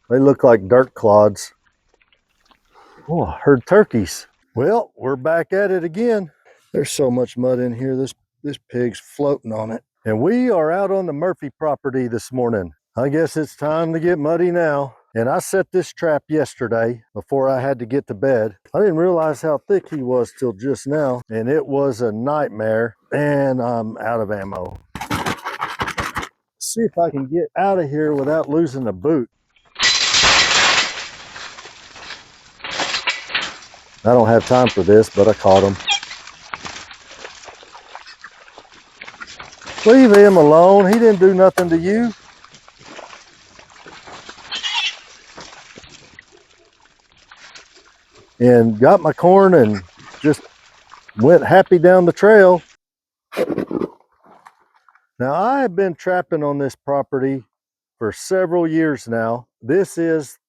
They look like dirt clods. Oh, I heard turkeys. Well, we're back at it again. There's so much mud in here. This pig's floating on it. And we are out on the Murphy property this morning. I guess it's time to get muddy now. And I set this trap yesterday before I had to get to bed. I didn't realize how thick he was till just now, and it was a nightmare. And I'm out of ammo. See if I can get out of here without losing a boot. I don't have time for this, but I caught him. Leave him alone. He didn't do nothing to you. And got my corn and just went happy down the trail. Now, I have been trapping on this property for several years now. This is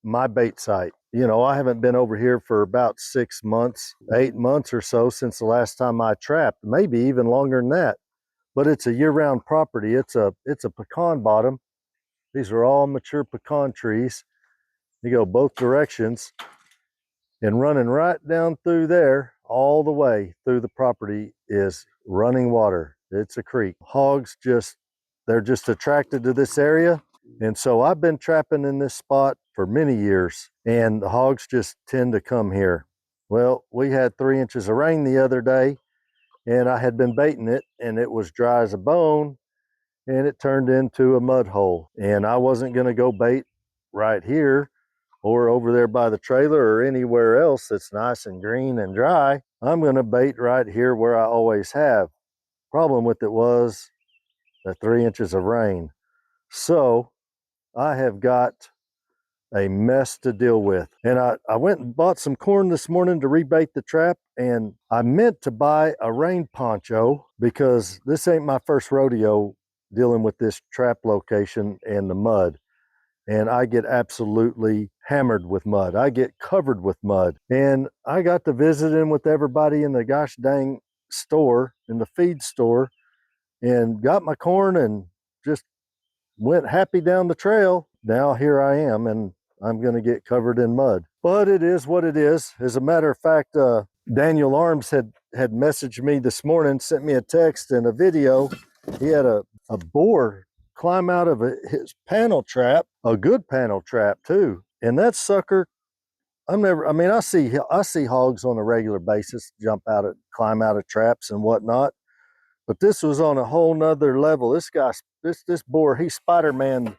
my bait site. You know, I haven't been over here for about 6 months, 8 months or so since the last time I trapped, maybe even longer than that. But it's a year-round property. It's a pecan bottom. These are all mature pecan trees. You go both directions, and running right down through there, all the way through the property is running water. It's a creek. Hogs they're just attracted to this area. And so I've been trapping in this spot for many years, and the hogs just tend to come here. Well, we had 3 inches of rain the other day, and I had been baiting it, and it was dry as a bone, and it turned into a mud hole. And I wasn't going to go bait right here or over there by the trailer or anywhere else that's nice and green and dry. I'm going to bait right here where I always have. Problem with it was the 3 inches of rain. So I have got a mess to deal with. And I went and bought some corn this morning to rebait the trap, and I meant to buy a rain poncho because this ain't my first rodeo dealing with this trap location and the mud. And I get absolutely hammered with mud. I get covered with mud. And I got to visiting with everybody in the gosh dang store, in the feed store, and got my corn and just went happy down the trail. Now here I am, and I'm going to get covered in mud. But it is what it is. As a matter of fact, Daniel Arms had messaged me this morning, sent me a text and a video. He had a boar climb out of his panel trap, a good panel trap too. And that sucker, I see hogs on a regular basis climb out of traps and whatnot. But this was on a whole nother level. This boar, he Spider-Man,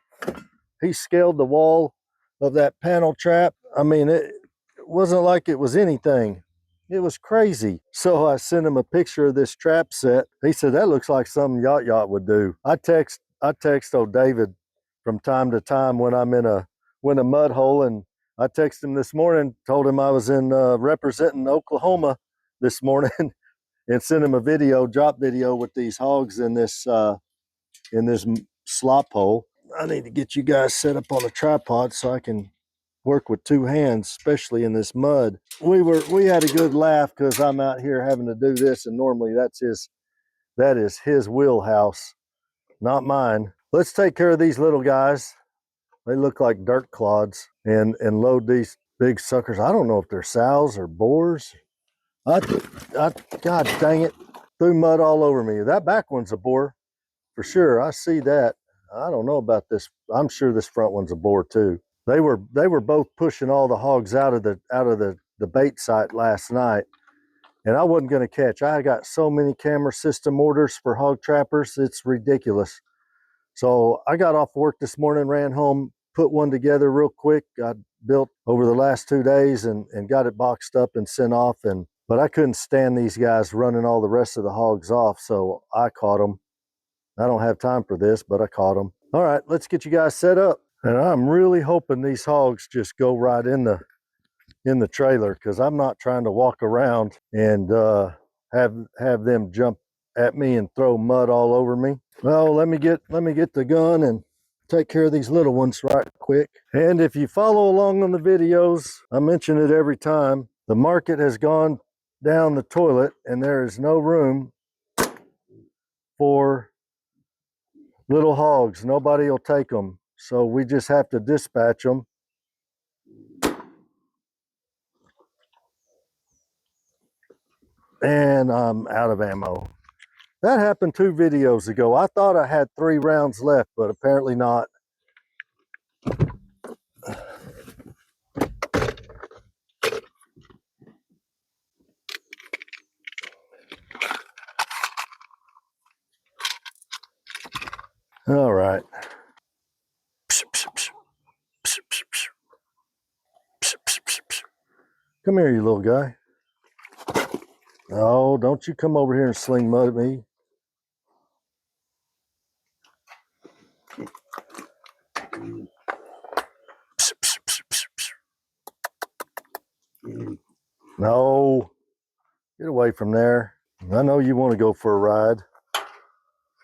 he scaled the wall of that panel trap. I mean, it wasn't like it was anything. It was crazy. So I sent him a picture of this trap set. He said, that looks like something Yacht would do. I text old David from time to time when I'm in a mud hole, and I texted him this morning, told him I was in representing Oklahoma this morning and sent him a drop video with these hogs in this slop hole. I need to get you guys set up on a tripod so I can work with 2 hands, especially in this mud. We had a good laugh because I'm out here having to do this, and normally that is his wheelhouse, not mine. Let's take care of these little guys. They look like dirt clods, and load these big suckers. I don't know if they're sows or boars. God dang it, threw mud all over me. That back one's a boar for sure. I see that. I don't know about this. I'm sure this front one's a boar too. They were both pushing all the hogs out of the bait site last night, and I wasn't going to catch. I got so many camera system orders for hog trappers, it's ridiculous. So I got off work this morning, ran home, put one together real quick. I built over the last 2 days and got it boxed up and sent off. But I couldn't stand these guys running all the rest of the hogs off, so I caught them. I don't have time for this, but I caught them. All right, let's get you guys set up. And I'm really hoping these hogs just go right in the trailer, because I'm not trying to walk around and have them jump at me and throw mud all over me. Well, let me get the gun and take care of these little ones right quick. And if you follow along on the videos, I mention it every time, the market has gone down the toilet and there is no room for little hogs. Nobody will take them. so we just have to dispatch them. And I'm out of ammo. That happened 2 videos ago. I thought I had 3 rounds left, but apparently not. All right. Come here, you little guy. Oh, don't you come over here and sling mud at me. No, get away from there. I know you want to go for a ride.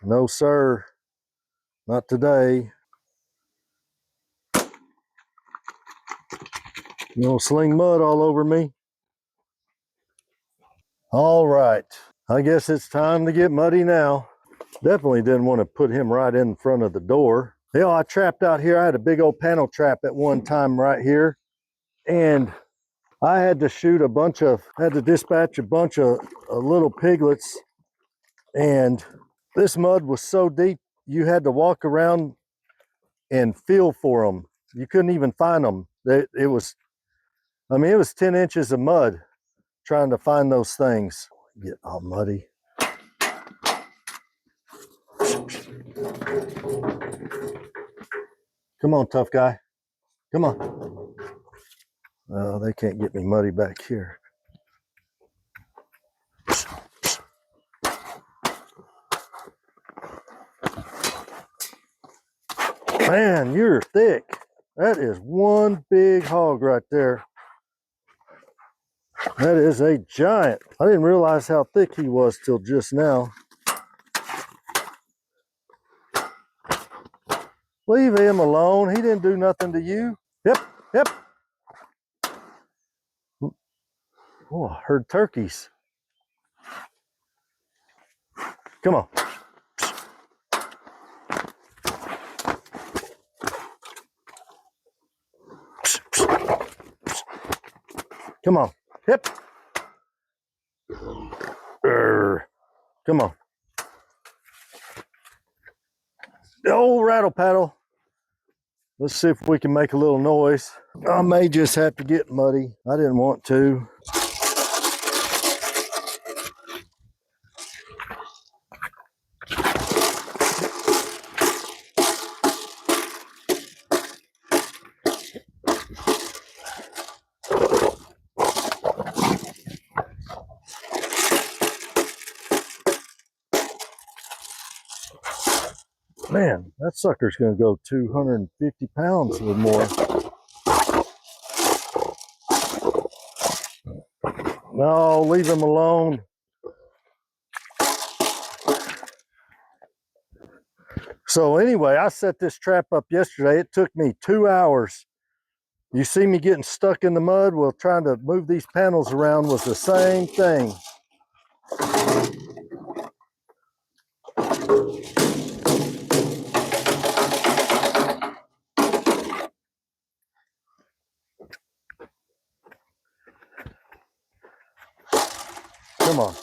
No, sir, not today. You gonna sling mud all over me? All right, I guess it's time to get muddy now. Definitely didn't want to put him right in front of the door. You know, I trapped out here. I had a big old panel trap at one time right here, and I had to dispatch a bunch of little piglets, and this mud was so deep you had to walk around and feel for them. You couldn't even find them. It was 10 inches of mud trying to find those things. Get all muddy. Come on, tough guy. Come on. Oh, they can't get me muddy back here. Man, you're thick. That is one big hog right there. That is a giant. I didn't realize how thick he was till just now. Leave him alone. He didn't do nothing to you. Yep, yep. Oh, I heard turkeys. Come on. Come on. Hip. Come on. Oh, rattle paddle. Let's see if we can make a little noise. I may just have to get muddy. I didn't want to. Man, that sucker's gonna go 250 pounds or more. No, leave him alone. So anyway, I set this trap up yesterday. It took me 2 hours. You see me getting stuck in the mud? Well, trying to move these panels around was the same thing. Come on.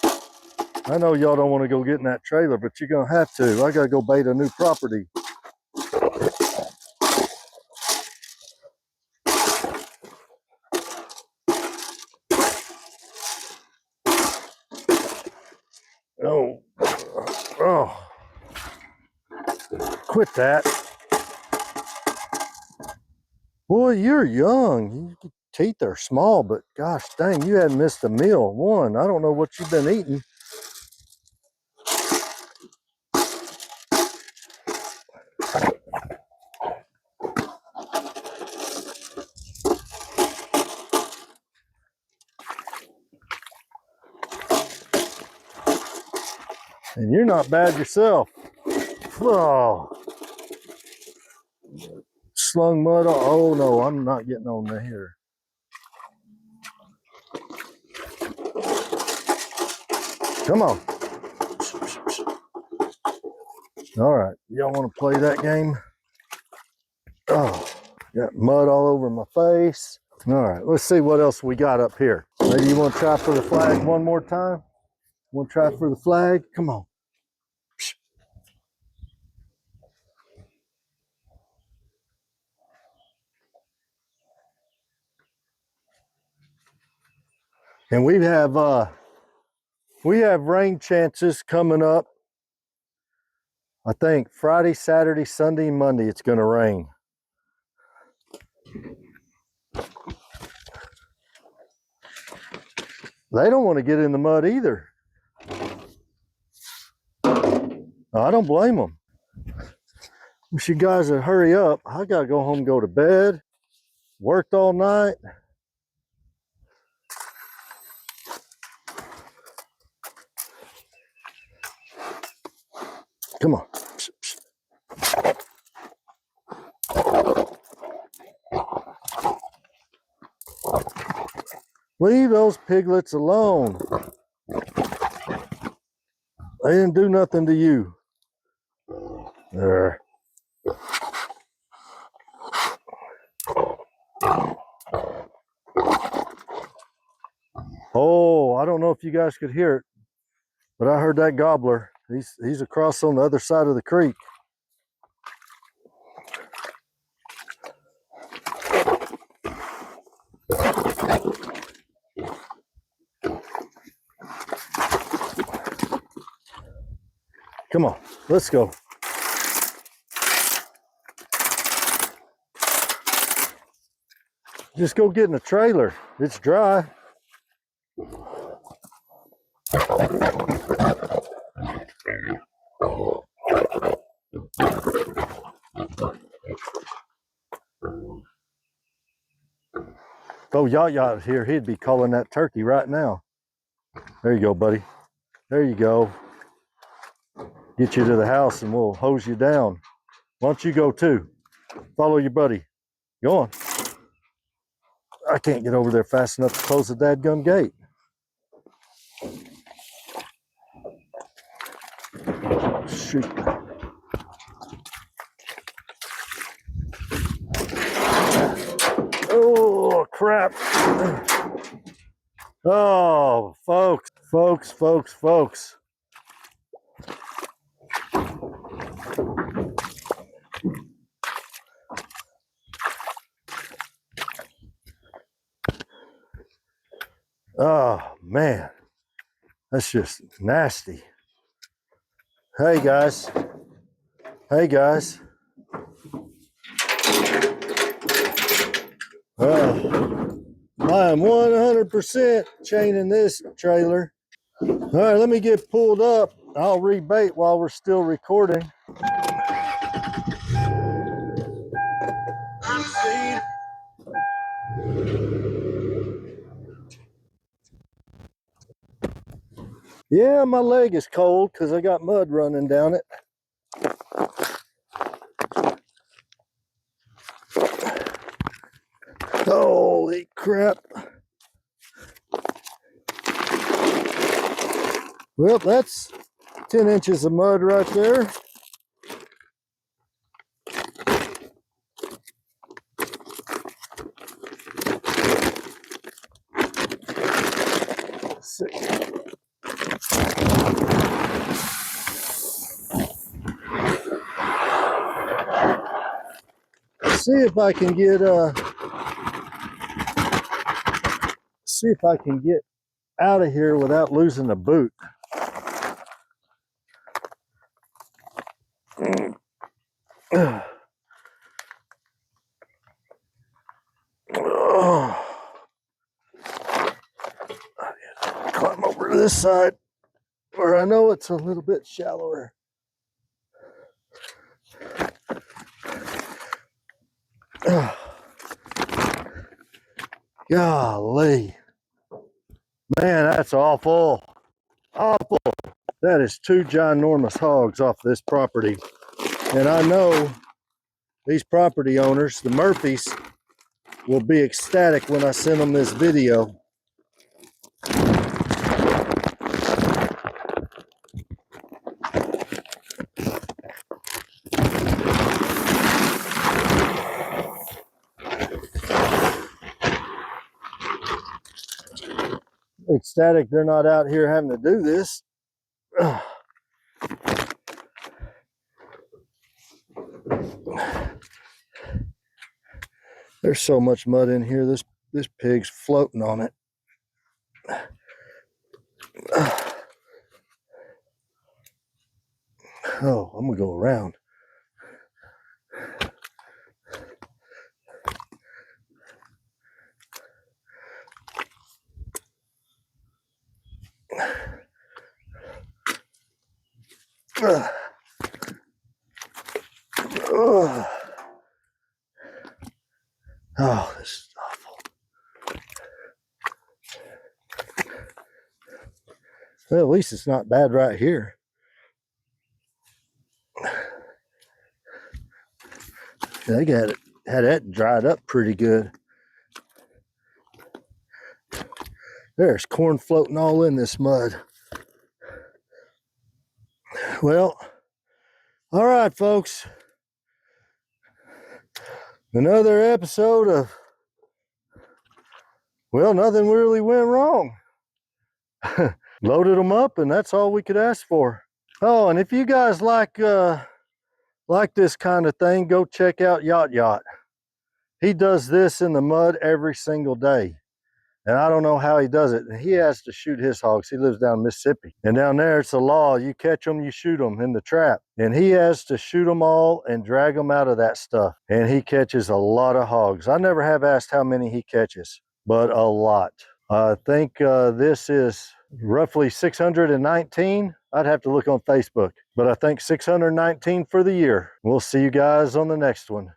I know y'all don't want to go get in that trailer, but you're going to have to. I got to go bait a new property. Oh. Oh. Quit that. Boy, you're young. Your teeth are small, but gosh dang, you hadn't missed a meal. One, I don't know what you've been eating. And you're not bad yourself. Oh. Slung mud. Oh no, I'm not getting on here. Come on. All right, y'all want to play that game? Oh, got mud all over my face. All right, let's see what else we got up here. Maybe you want to try for the flag one more time? Want to try for the flag? Come on. And we have rain chances coming up. I think Friday, Saturday, Sunday, Monday it's going to rain. They don't want to get in the mud either. I don't blame them. Wish you guys would hurry up. I got to go home and go to bed. Worked all night. Come on. Leave those piglets alone. They didn't do nothing to you. There. Oh, I don't know if you guys could hear it, but I heard that gobbler. He's across on the other side of the creek. Come on, let's go. Just go get in the trailer. It's dry. Oh, Yaya here, he'd be calling that turkey right now. There you go, buddy. There you go. Get you to the house and we'll hose you down. Why don't you go too? Follow your buddy. Go on. I can't get over there fast enough to close the dadgum gate. Shoot. Oh, crap. Oh, folks. Oh, man. That's just nasty. Hey, guys. Hey, guys. I am 100% chaining this trailer. All right, let me get pulled up. I'll rebait while we're still recording. Yeah, my leg is cold because I got mud running down it. Holy crap. Well, that's 10 inches of mud right there. See if I can get out of here without losing a boot. Oh. Climb over to this side where I know it's a little bit shallower. Golly. Man, that's awful. Awful. That is 2 ginormous hogs off this property. And I know these property owners, the Murphys, will be ecstatic when I send them this video. ecstatic they're not out here having to do this. There's so much mud in here. This pig's floating on it. Oh, I'm gonna go around. Oh, this is awful. Well, at least it's not bad right here. They had that dried up pretty good. There's corn floating all in this mud. Well, all right, folks. Another episode of, well, nothing really went wrong. Loaded them up, and that's all we could ask for. Oh, and if you guys like this kind of thing, go check out Yacht. He does this in the mud every single day. And I don't know how he does it. He has to shoot his hogs. He lives down in Mississippi. And down there, it's a law. You catch them, you shoot them in the trap. And he has to shoot them all and drag them out of that stuff. And he catches a lot of hogs. I never have asked how many he catches, but a lot. I think this is roughly 619. I'd have to look on Facebook. But I think 619 for the year. We'll see you guys on the next one.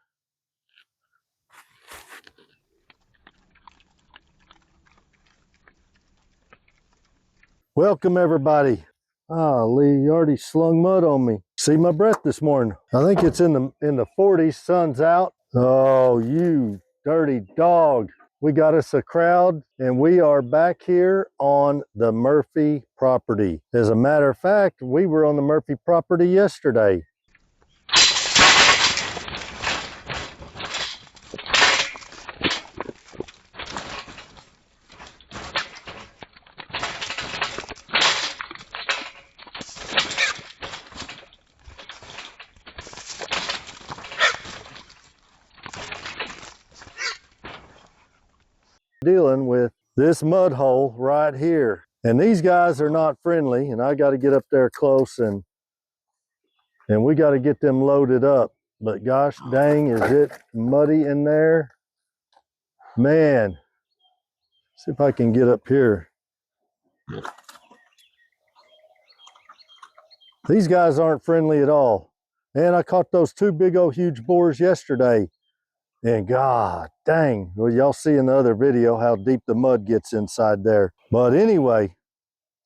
Welcome, everybody. Ah, Lee, you already slung mud on me. See my breath this morning. I think it's in the 40s. Sun's out. Oh, you dirty dog. We got us a crowd, and we are back here on the Murphy property. As a matter of fact, we were on the Murphy property yesterday. Dealing with this mud hole right here, and these guys are not friendly, and I got to get up there close and we got to get them loaded up. But gosh dang, is it muddy in there, man. See if I can get up here. These guys aren't friendly at all. And I caught those two big old huge boars yesterday, and god dang, well, y'all see in the other video how deep the mud gets inside there. But anyway,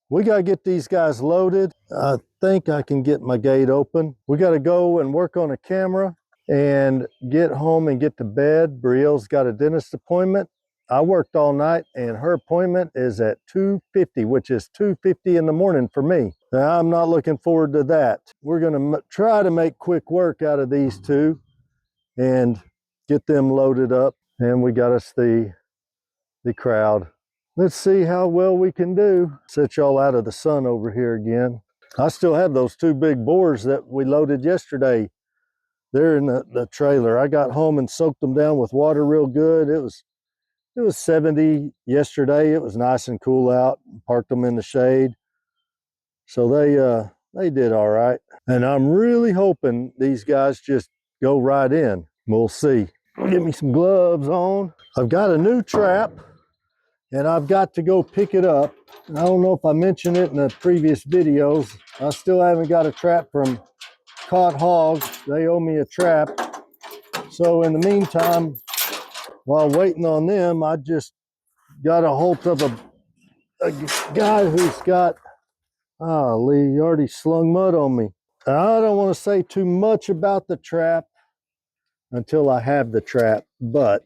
we got to get these guys loaded. I think I can get my gate open. We got to go and work on a camera and get home and get to bed. Brielle's got a dentist appointment. I worked all night, and her appointment is at 2:50, which is 2:50 in the morning for me. Now, I'm not looking forward to that. We're going to try to make quick work out of these two and get them loaded up. And we got us the crowd. Let's see how well we can do. Set y'all out of the sun over here again. I still have those two big boars that we loaded yesterday. They're in the trailer. I got home and soaked them down with water real good. It was 70 yesterday. It was nice and cool out. Parked them in the shade. So they did all right. And I'm really hoping these guys just go right in. We'll see. Get me some gloves on. I've got a new trap, and I've got to go pick it up. I don't know if I mentioned it in the previous videos. I still haven't got a trap from Caught Hogs. They owe me a trap. So in the meantime, while waiting on them, I just got a hold of a guy who's got, Lee, you already slung mud on me. I don't want to say too much about the trap until I have the trap, but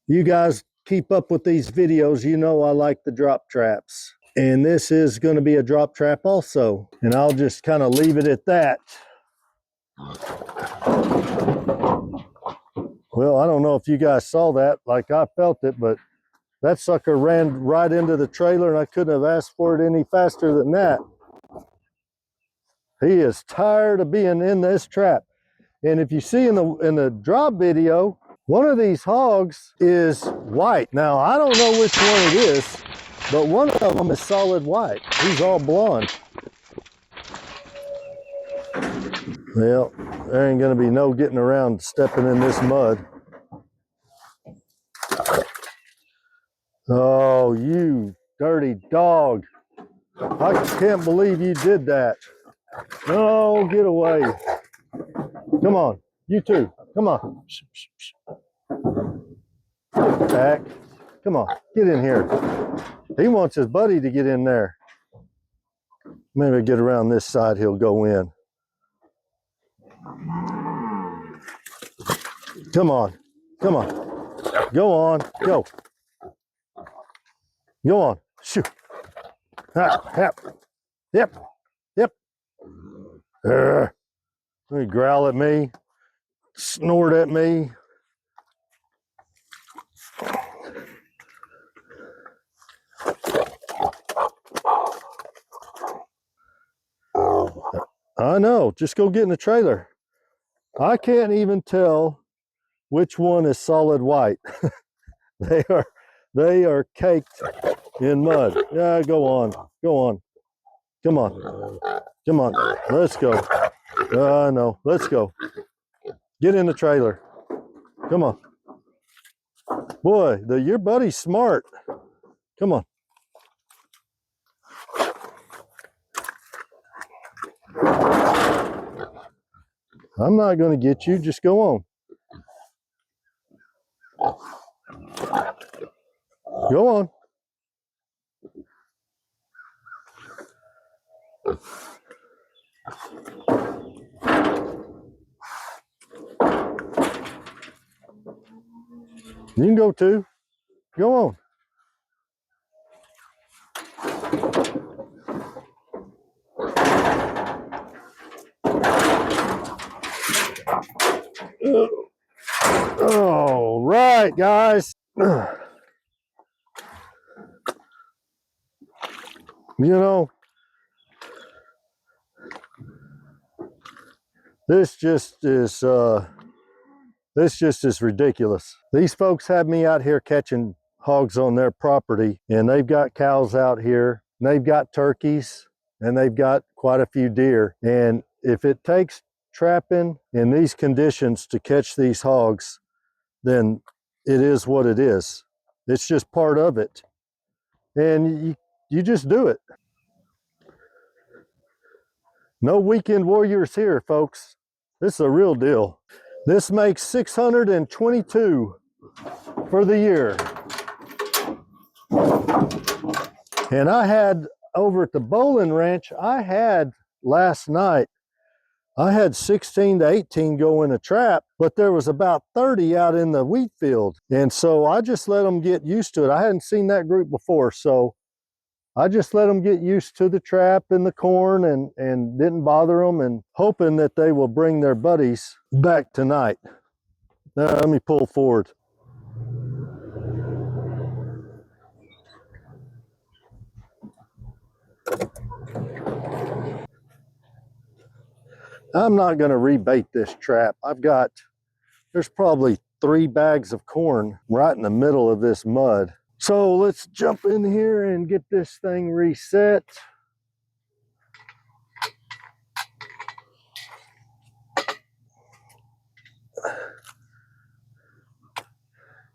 you guys keep up with these videos. You know I like the drop traps. And this is going to be a drop trap also. And I'll just kind of leave it at that. Well, I don't know if you guys saw that like I felt it, but That sucker ran right into the trailer, and I couldn't have asked for it any faster than that. He is tired of being in this trap. And if you see in the drop video, one of these hogs is white. Now, I don't know which one it is, but one of them is solid white. He's all blonde. Well, there ain't gonna be no getting around stepping in this mud. Oh, you dirty dog. I can't believe you did that. No, get away. Come on, you two, come on. Back, come on, get in here. He wants his buddy to get in there. Maybe get around this side, he'll go in. Come on, come on. Go on, go. Go on, shoot. Yep, yep, yep. He growl at me, snort at me. I know, just go get in the trailer. I can't even tell which one is solid white. they are caked in mud. Yeah, go on, go on. Come on, come on, let's go. No, let's go. Get in the trailer. Come on. Boy, your buddy's smart. Come on. I'm not going to get you. Just go on. Go on. You can go too. Go on. All right, guys. You know, this just is ridiculous. These folks have me out here catching hogs on their property, and they've got cows out here, and they've got turkeys, and they've got quite a few deer. And if it takes trapping in these conditions to catch these hogs, then it is what it is. It's just part of it. And you just do it. No weekend warriors here, folks. This is a real deal. This makes 622 for the year. And I had over at the bowling ranch, I had last night, I had 16 to 18 go in a trap, but there was about 30 out in the wheat field. And so I just let them get used to it. I hadn't seen that group before, so I just let them get used to the trap and the corn and didn't bother them, and hoping that they will bring their buddies back tonight. Now, let me pull forward. I'm not going to rebait this trap. There's probably 3 bags of corn right in the middle of this mud. So let's jump in here and get this thing reset.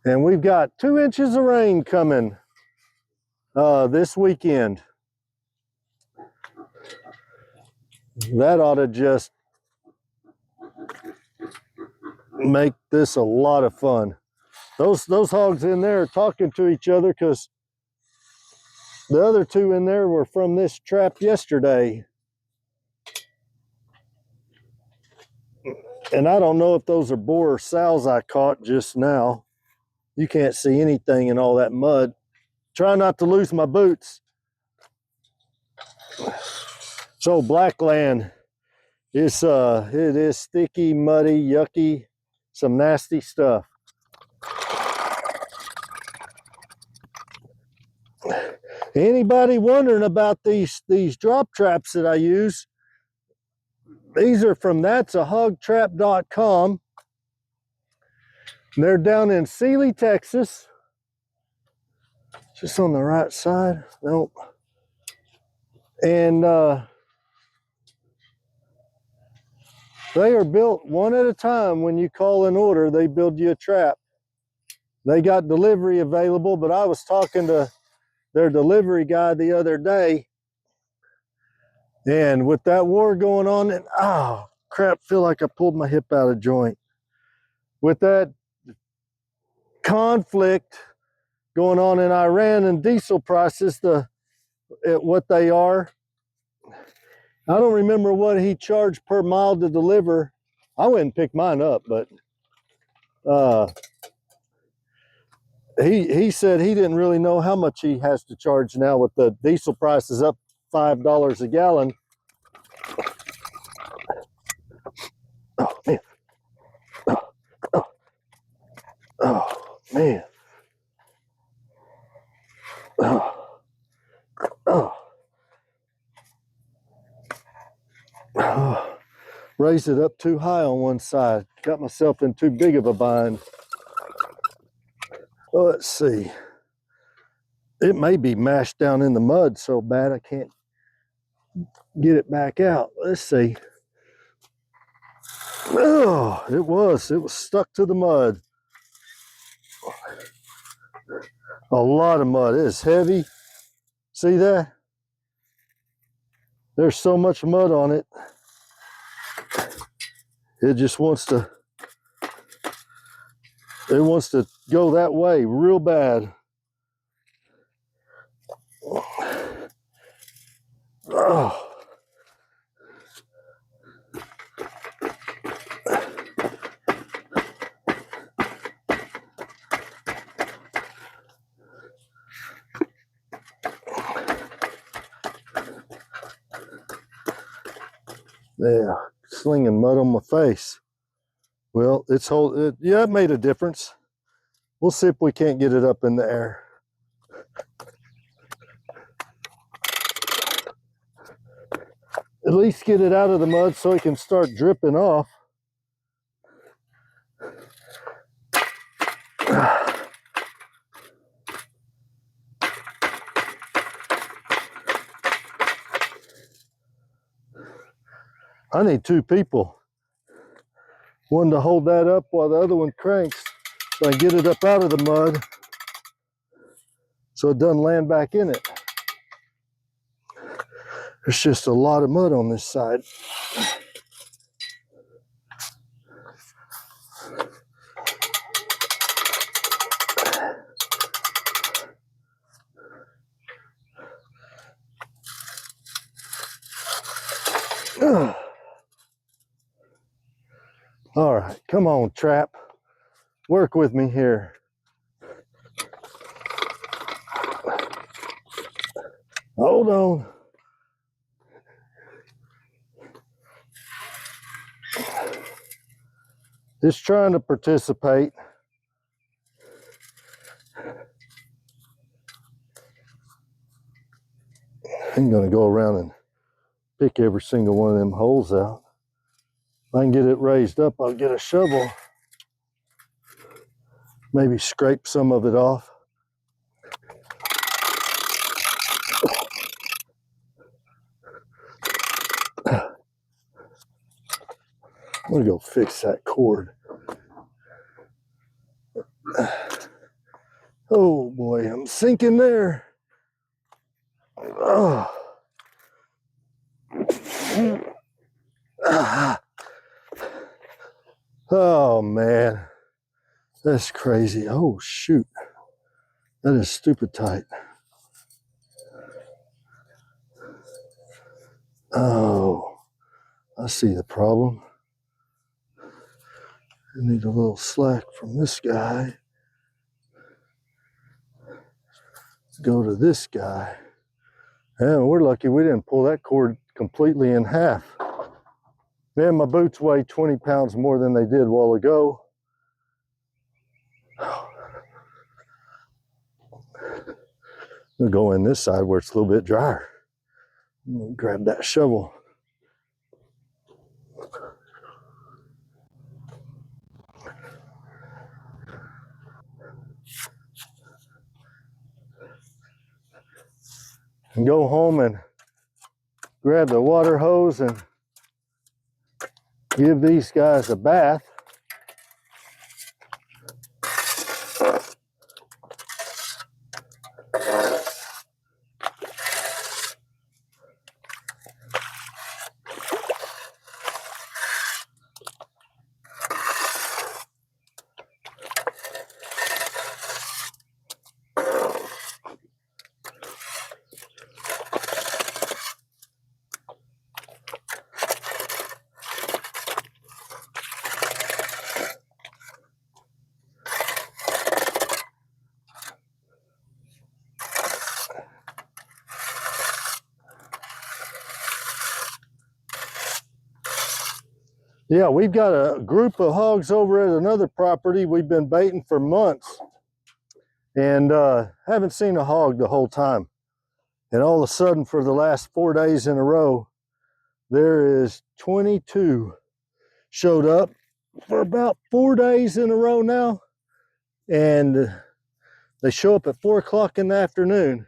And we've got 2 inches of rain coming this weekend. That ought to just make this a lot of fun. Those hogs in there are talking to each other because the other 2 in there were from this trap yesterday. And I don't know if those are boar or sows I caught just now. You can't see anything in all that mud. Try not to lose my boots. So Blackland is it is sticky, muddy, yucky, some nasty stuff. Anybody wondering about these drop traps that I use? These are from that'sahogtrap.com. They're down in Sealy, Texas. Just on the right side. Nope. And they are built one at a time. When you call an order, they build you a trap. They got delivery available, but I was talking to their delivery guy the other day, and with that war going on, and oh crap, feel like I pulled my hip out of joint. With that conflict going on in Iran and diesel prices, what they are, I don't remember what he charged per mile to deliver. I went and picked mine up, but he said he didn't really know how much he has to charge now with the diesel prices up $5 a gallon. Oh man. Oh, oh man. Oh, oh, oh. Raised it up too high on one side. Got myself in too big of a bind. Well, let's see. It may be mashed down in the mud so bad I can't get it back out. Let's see. Oh, it was stuck to the mud. A lot of mud. It is heavy. See that? There's so much mud on it. It just wants to go that way real bad. Oh. Yeah, slinging mud on my face. Well, yeah, it made a difference. We'll see if we can't get it up in the air. At least get it out of the mud so it can start dripping off. I need two people. One to hold that up while the other one cranks so I can get it up out of the mud so it doesn't land back in it. There's just a lot of mud on this side. All right, come on, trap. Work with me here. Hold on. Just trying to participate. I'm gonna go around and pick every single one of them holes out. If I can get it raised up, I'll get a shovel. Maybe scrape some of it off. I'm gonna go fix that cord. Oh boy, I'm sinking there. Oh. Oh man, that's crazy. Oh shoot, that is stupid tight. Oh, I see the problem. I need a little slack from this guy. Go to this guy. And we're lucky we didn't pull that cord completely in half. Man, my boots weigh 20 pounds more than they did a while ago. We'll go in this side where it's a little bit drier. Grab that shovel. And go home and grab the water hose and give these guys a bath. Yeah, we've got a group of hogs over at another property. We've been baiting for months and haven't seen a hog the whole time. And all of a sudden, for the last 4 days in a row, there is 22 showed up for about 4 days in a row now. And they show up at 4 o'clock in the afternoon.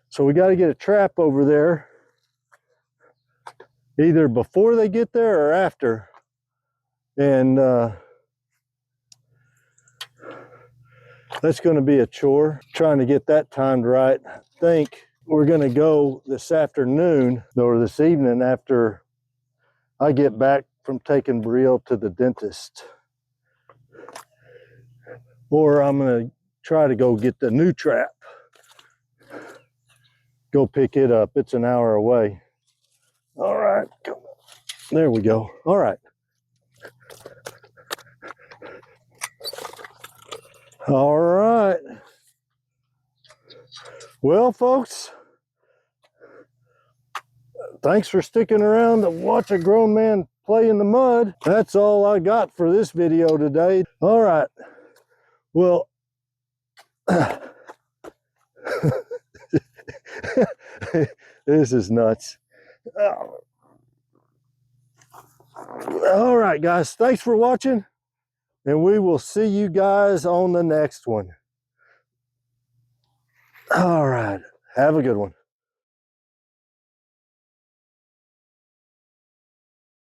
So we got to get a trap over there, either before they get there or after. And that's going to be a chore, trying to get that timed right. I think we're going to go this afternoon or this evening after I get back from taking Brielle to the dentist. Or I'm going to try to go get the new trap. Go pick it up. It's an hour away. All right. There we go. All right. All right. Well, folks, thanks for sticking around to watch a grown man play in the mud. That's all I got for this video today. All right. Well, this is nuts. All right, guys. Thanks for watching, and we will see you guys on the next one. All right. Have a good one.